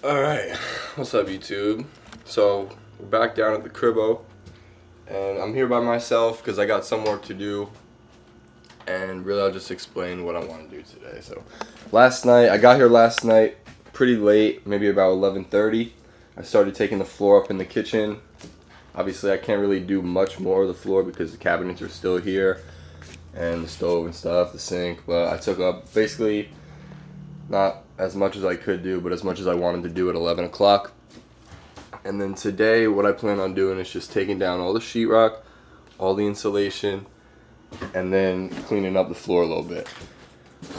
Alright, what's up YouTube? So, we're back down at the cribbo, and I'm here by myself because I got some work to do, and really I'll just explain what I want to do today. So, I got here last night pretty late, maybe about 11:30. I started taking the floor up in the kitchen. Obviously I can't really do much more of the floor because the cabinets are still here, and the stove and stuff, the sink, but I took up basically not as much as I could do, but as much as I wanted to do at 11 o'clock. And then today, what I plan on doing is just taking down all the sheetrock, all the insulation, and then cleaning up the floor a little bit.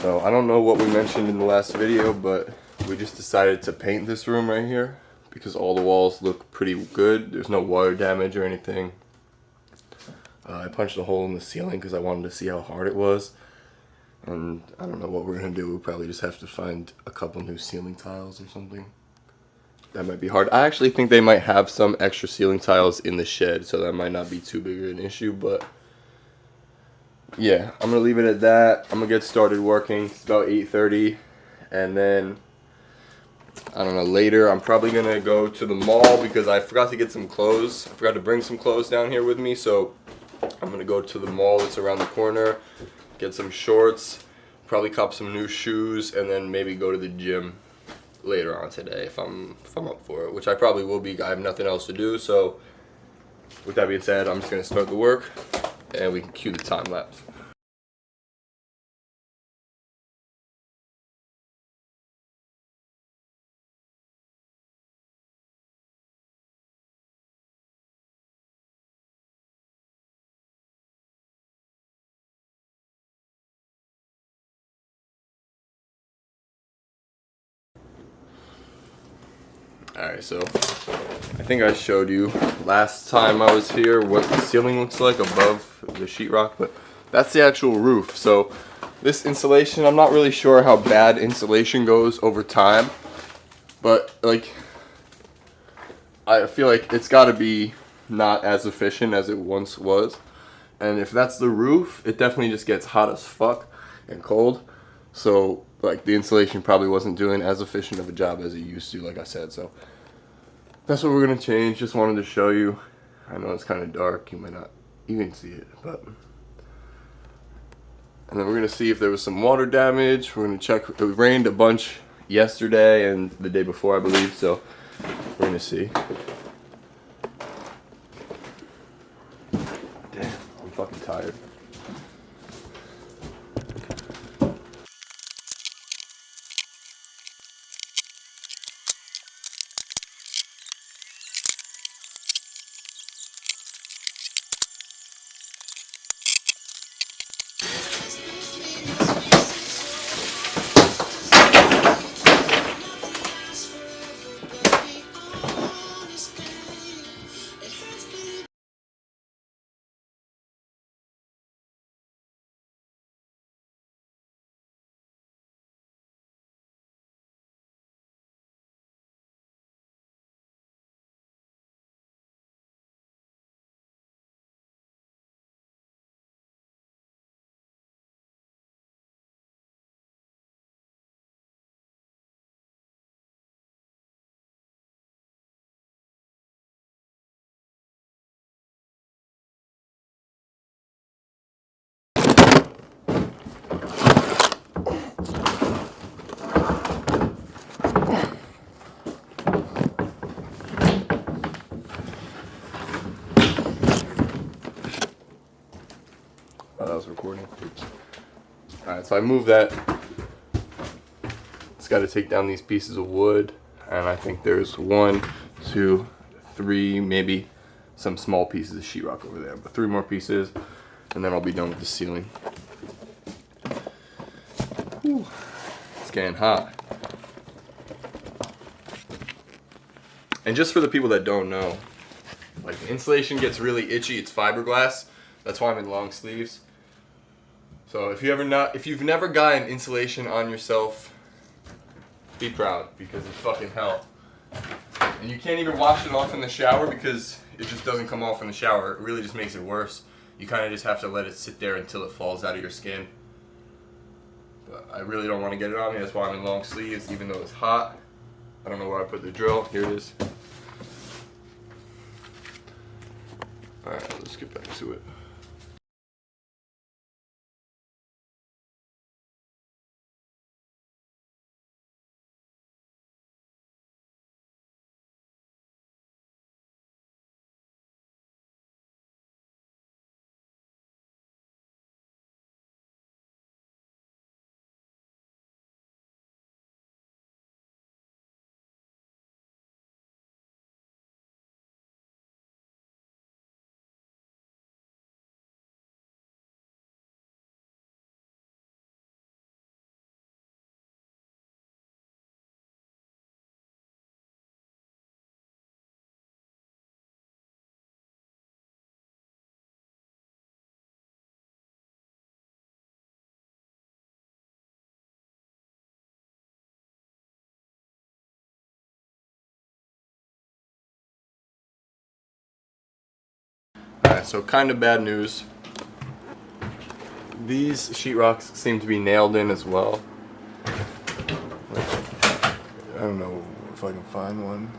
So I don't know what we mentioned in the last video, but we just decided to paint this room right here because all the walls look pretty good. There's no water damage or anything. I punched a hole in the ceiling because I wanted to see how hard it was. And I don't know what we're going to do. We'll probably just have to find a couple new ceiling tiles or something. That might be hard. I actually think they might have some extra ceiling tiles in the shed, so that might not be too big of an issue. But yeah, I'm going to leave it at that. I'm going to get started working. It's about 8:30. And then, I don't know, later I'm probably going to go to the mall because I forgot to get some clothes. I forgot to bring some clothes down here with me. So I'm going to go to the mall that's around the corner, get some shorts, probably cop some new shoes, and then maybe go to the gym later on today if I'm up for it, which I probably will be. I have nothing else to do, so with that being said, I'm just going to start the work and we can cue the time lapse. Alright, so I think I showed you last time I was here what the ceiling looks like above the sheetrock, but that's the actual roof. So this insulation, I'm not really sure how bad insulation goes over time, but like I feel like it's got to be not as efficient as it once was. And if that's the roof, it definitely just gets hot as fuck and cold. So like the insulation probably wasn't doing as efficient of a job as it used to, like I said. So that's what we're gonna change. Just wanted to show you. I know it's kind of dark, you might not even see it, but. And then we're gonna see if there was some water damage. We're gonna check. It rained a bunch yesterday and the day before, I believe. So we're gonna see. Damn, I'm fucking tired. Oh, that was recording. Alright, so I moved that. It's got to take down these pieces of wood, and I think there's 1, 2, 3, maybe some small pieces of sheetrock over there, but 3 more pieces, and then I'll be done with the ceiling. Whew. It's getting hot. And just for the people that don't know, like the insulation gets really itchy. It's fiberglass. That's why I'm in long sleeves. So if you've never gotten insulation on yourself, be proud because it's fucking hell. And you can't even wash it off in the shower because it just doesn't come off in the shower. It really just makes it worse. You kind of just have to let it sit there until it falls out of your skin. But I really don't want to get it on me. That's why I'm in long sleeves, even though it's hot. I don't know where I put the drill. Here it is. Alright, let's get back to it. Alright, so kind of bad news. These sheetrocks seem to be nailed in as well. I don't know if I can find one.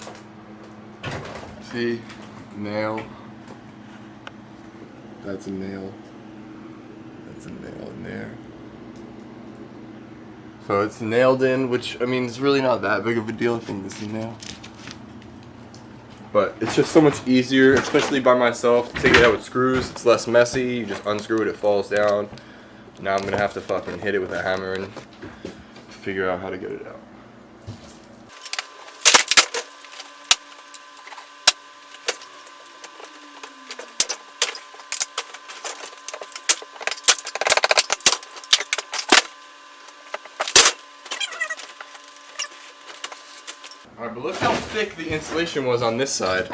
See? Nail. That's a nail. That's a nail in there. So it's nailed in, which, I mean, it's really not that big of a deal. I think this is a nail. But it's just so much easier, especially by myself, to take it out with screws. It's less messy. You just unscrew it, it falls down. Now I'm gonna have to fucking hit it with a hammer and figure out how to get it out. Alright, but look how thick the insulation was on this side.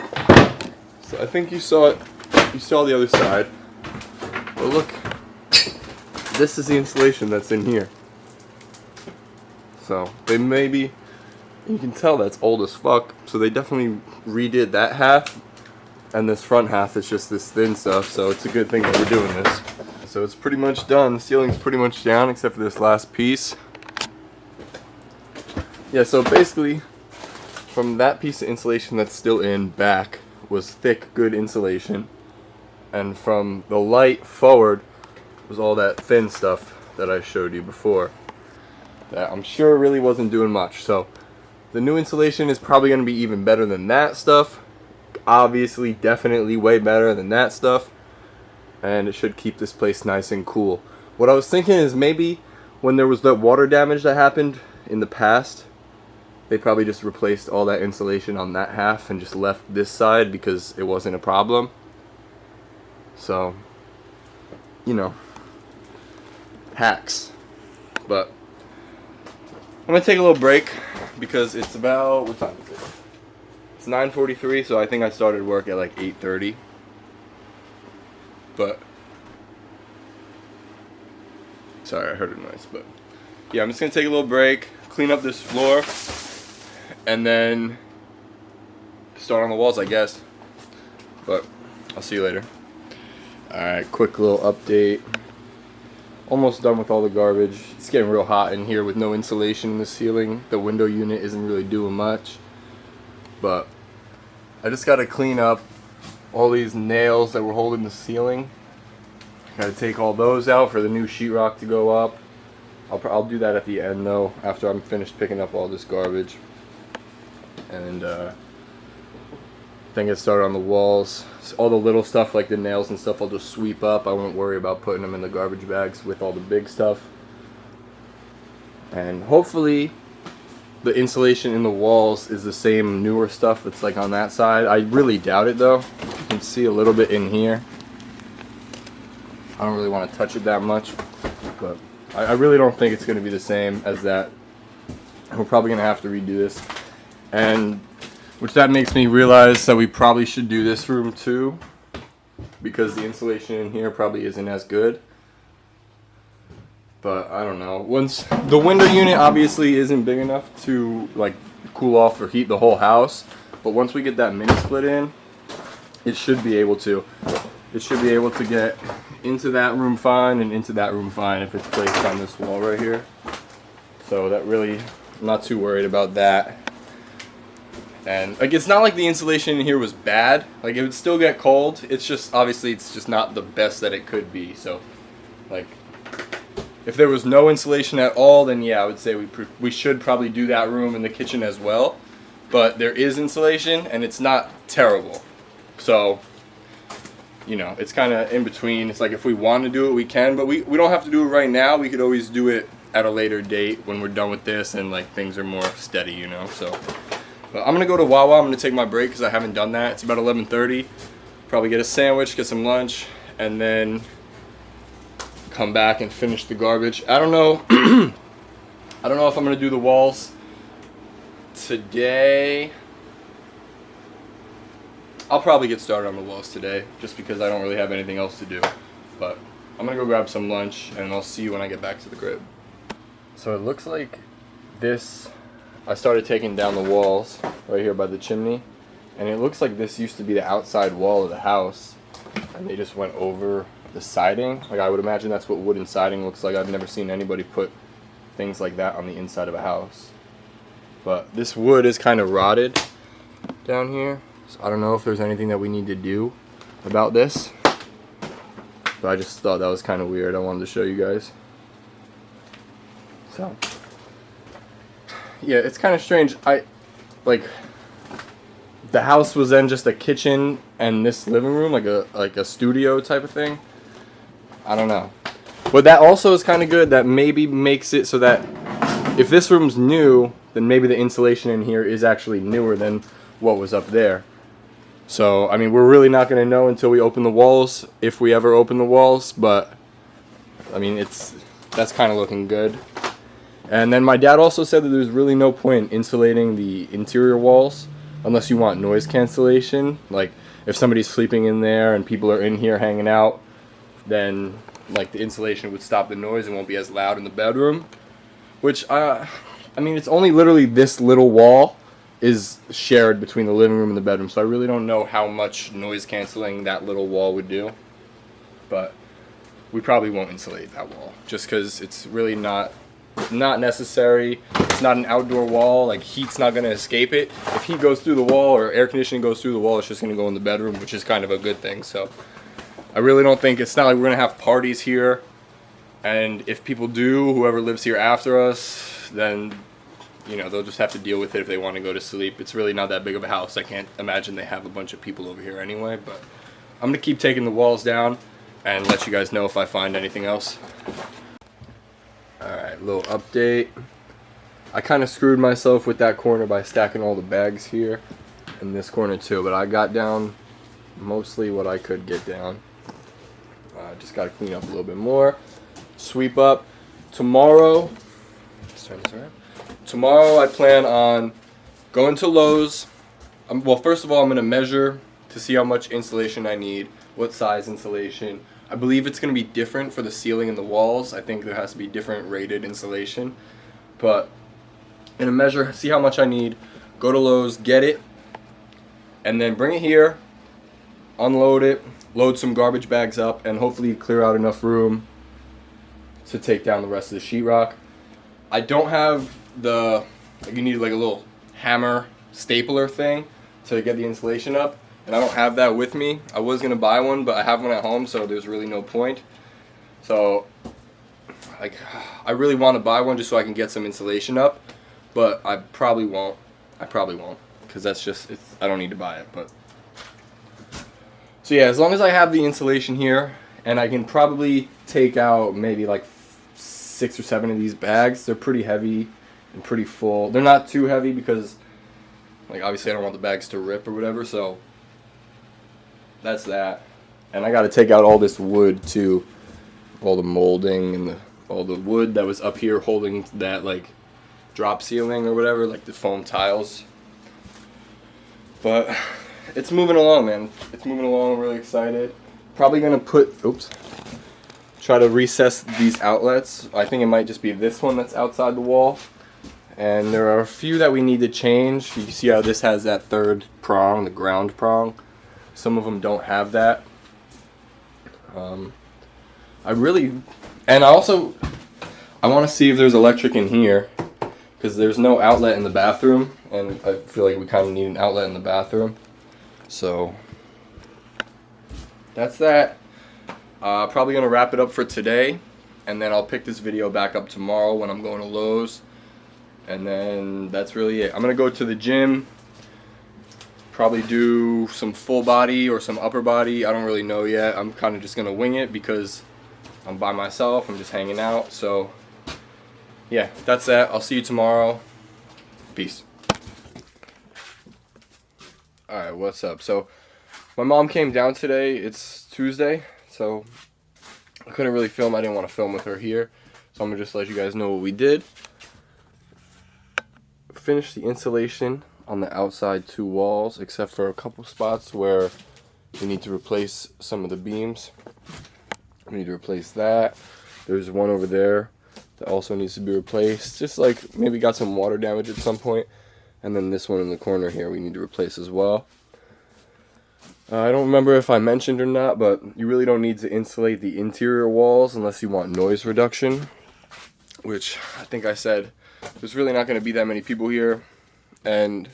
So I think you saw it, you saw the other side. But look, this is the insulation that's in here. So they maybe, you can tell that's old as fuck. So they definitely redid that half. And this front half is just this thin stuff. So it's a good thing that we're doing this. So it's pretty much done. The ceiling's pretty much down except for this last piece. Yeah, so basically, from that piece of insulation that's still in back was thick, good insulation. And from the light forward was all that thin stuff that I showed you before. That I'm sure really wasn't doing much. So the new insulation is probably going to be even better than that stuff. Obviously, definitely way better than that stuff. And it should keep this place nice and cool. What I was thinking is maybe when there was that water damage that happened in the past, they probably just replaced all that insulation on that half and just left this side because it wasn't a problem. So, you know, hacks. But I'm gonna take a little break because it's about, what time is it? It's 9:43, so I think I started work at like 8:30. But sorry, I heard a noise. But yeah, I'm just gonna take a little break, clean up this floor, and then start on the walls, I guess. But I'll see you later. Alright, quick little update. Almost done with all the garbage. It's getting real hot in here with no insulation in the ceiling. The window unit isn't really doing much. But I just gotta clean up all these nails that were holding the ceiling. Gotta take all those out for the new sheetrock to go up. I'll do that at the end though, after I'm finished picking up all this garbage. And then get started on the walls. So all the little stuff like the nails and stuff I'll just sweep up. I won't worry about putting them in the garbage bags with all the big stuff. And hopefully the insulation in the walls is the same newer stuff that's like on that side. I really doubt it though. You can see a little bit in here. I don't really want to touch it that much, but I really don't think it's going to be the same as that. We're probably going to have to redo this. And which that makes me realize that we probably should do this room too, because the insulation in here probably isn't as good. But I don't know. Once the window unit obviously isn't big enough to like cool off or heat the whole house, but once we get that mini split in, it should be able to. It should be able to get into that room fine and into that room fine if it's placed on this wall right here. So that really, I'm not too worried about that. And like, it's not like the insulation in here was bad. Like, it would still get cold. It's just, obviously, it's just not the best that it could be. So, like, if there was no insulation at all, then yeah, I would say we should probably do that room in the kitchen as well. But there is insulation, and it's not terrible. So, you know, it's kind of in between. It's like, if we want to do it, we can, but we don't have to do it right now. We could always do it at a later date when we're done with this and like things are more steady, you know. So, but I'm gonna go to Wawa. I'm gonna take my break because I haven't done that. It's about 11:30. Probably get a sandwich, get some lunch, and then come back and finish the garbage. I don't know. I don't know if I'm gonna do the walls today. I'll probably get started on the walls today just because I don't really have anything else to do. But I'm gonna go grab some lunch and I'll see you when I get back to the crib. So it looks like this, I started taking down the walls right here by the chimney, and it looks like this used to be the outside wall of the house and they just went over the siding. Like, I would imagine that's what wooden siding looks like. I've never seen anybody put things like that on the inside of a house. But this wood is kind of rotted down here, so I don't know if there's anything that we need to do about this, but I just thought that was kind of weird. I wanted to show you guys. So yeah, it's kind of strange. Like, the house was then just a kitchen and this living room, like a studio type of thing. I don't know. But that also is kind of good. That maybe makes it so that if this room's new, then maybe the insulation in here is actually newer than what was up there. So, I mean, we're really not going to know until we open the walls, if we ever open the walls, but I mean, that's kind of looking good. And then my dad also said that there's really no point in insulating the interior walls unless you want noise cancellation. Like, if somebody's sleeping in there and people are in here hanging out, then like the insulation would stop the noise and won't be as loud in the bedroom. Which, I mean, it's only literally this little wall is shared between the living room and the bedroom, so I really don't know how much noise canceling that little wall would do. But we probably won't insulate that wall just because it's really not necessary. It's not an outdoor wall. Like, heat's not going to escape it. If heat goes through the wall or air conditioning goes through the wall, it's just going to go in the bedroom, which is kind of a good thing. So I really don't think, it's not like we're going to have parties here, and if people do, whoever lives here after us, then, you know, they'll just have to deal with it if they want to go to sleep. It's really not that big of a house. I can't imagine they have a bunch of people over here anyway, but I'm going to keep taking the walls down and let you guys know if I find anything else. Alright, little update. I kind of screwed myself with that corner by stacking all the bags here and this corner too, but I got down mostly what I could get down. Just got to clean up a little bit more. Sweep up. Tomorrow, let's turn this around. Tomorrow I plan on going to Lowe's. Well, first of all, I'm going to measure to see how much insulation I need, what size insulation. I believe it's going to be different for the ceiling and the walls. I think there has to be different rated insulation. But in a measure, see how much I need, go to Lowe's, get it, and then bring it here, unload it, load some garbage bags up, and hopefully clear out enough room to take down the rest of the sheetrock. I don't have you need like a little hammer stapler thing to get the insulation up. And I don't have that with me. I was going to buy one, but I have one at home, so there's really no point. So, like, I really want to buy one just so I can get some insulation up, but I probably won't. Because that's just, I don't need to buy it. But so yeah, as long as I have the insulation here, and I can probably take out maybe like 6 or 7 of these bags. They're pretty heavy and pretty full. They're not too heavy because, like, obviously I don't want the bags to rip or whatever, so that's that. And I got to take out all this wood too, all the molding and all the wood that was up here holding that like drop ceiling or whatever, like the foam tiles. But it's moving along, man. It's moving along. I'm really excited. Probably gonna try to recess these outlets. I think it might just be this one that's outside the wall. And there are a few that we need to change. You can see how this has that third prong, the ground prong. Some of them don't have that. I want to see if there's electric in here, because there's no outlet in the bathroom, and I feel like we kind of need an outlet in the bathroom. So that's that. Probably gonna wrap it up for today, and then I'll pick this video back up tomorrow when I'm going to Lowe's, and then that's really it. I'm gonna go to the gym, probably do some full body or some upper body. I don't really know yet. I'm kind of just gonna wing it because I'm by myself. I'm just hanging out. So yeah, that's that. I'll see you tomorrow. Peace. Alright, what's up? So my mom came down today. It's Tuesday, so I couldn't really film. I didn't want to film with her here, so I'm gonna just let you guys know what we did. Finished the insulation on the outside 2 walls, except for a couple spots where we need to replace some of the beams. We need to replace that. There's one over there that also needs to be replaced. Just like maybe got some water damage at some point. And then this one in the corner here we need to replace as well. I don't remember if I mentioned or not, but you really don't need to insulate the interior walls unless you want noise reduction, which I think I said there's really not going to be that many people here, and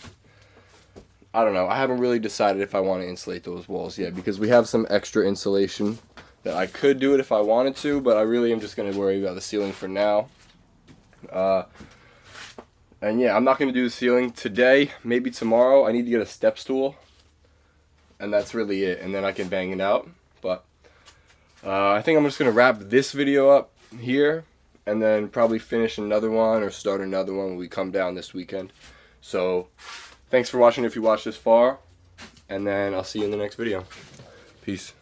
I don't know, I haven't really decided if I want to insulate those walls yet, because we have some extra insulation that I could do it if I wanted to, but I really am just going to worry about the ceiling for now. And yeah, I'm not going to do the ceiling today, maybe tomorrow. I need to get a step stool, and that's really it, and then I can bang it out. But I think I'm just going to wrap this video up here, and then probably finish another one or start another one when we come down this weekend. So thanks for watching if you watched this far, and then I'll see you in the next video. Peace.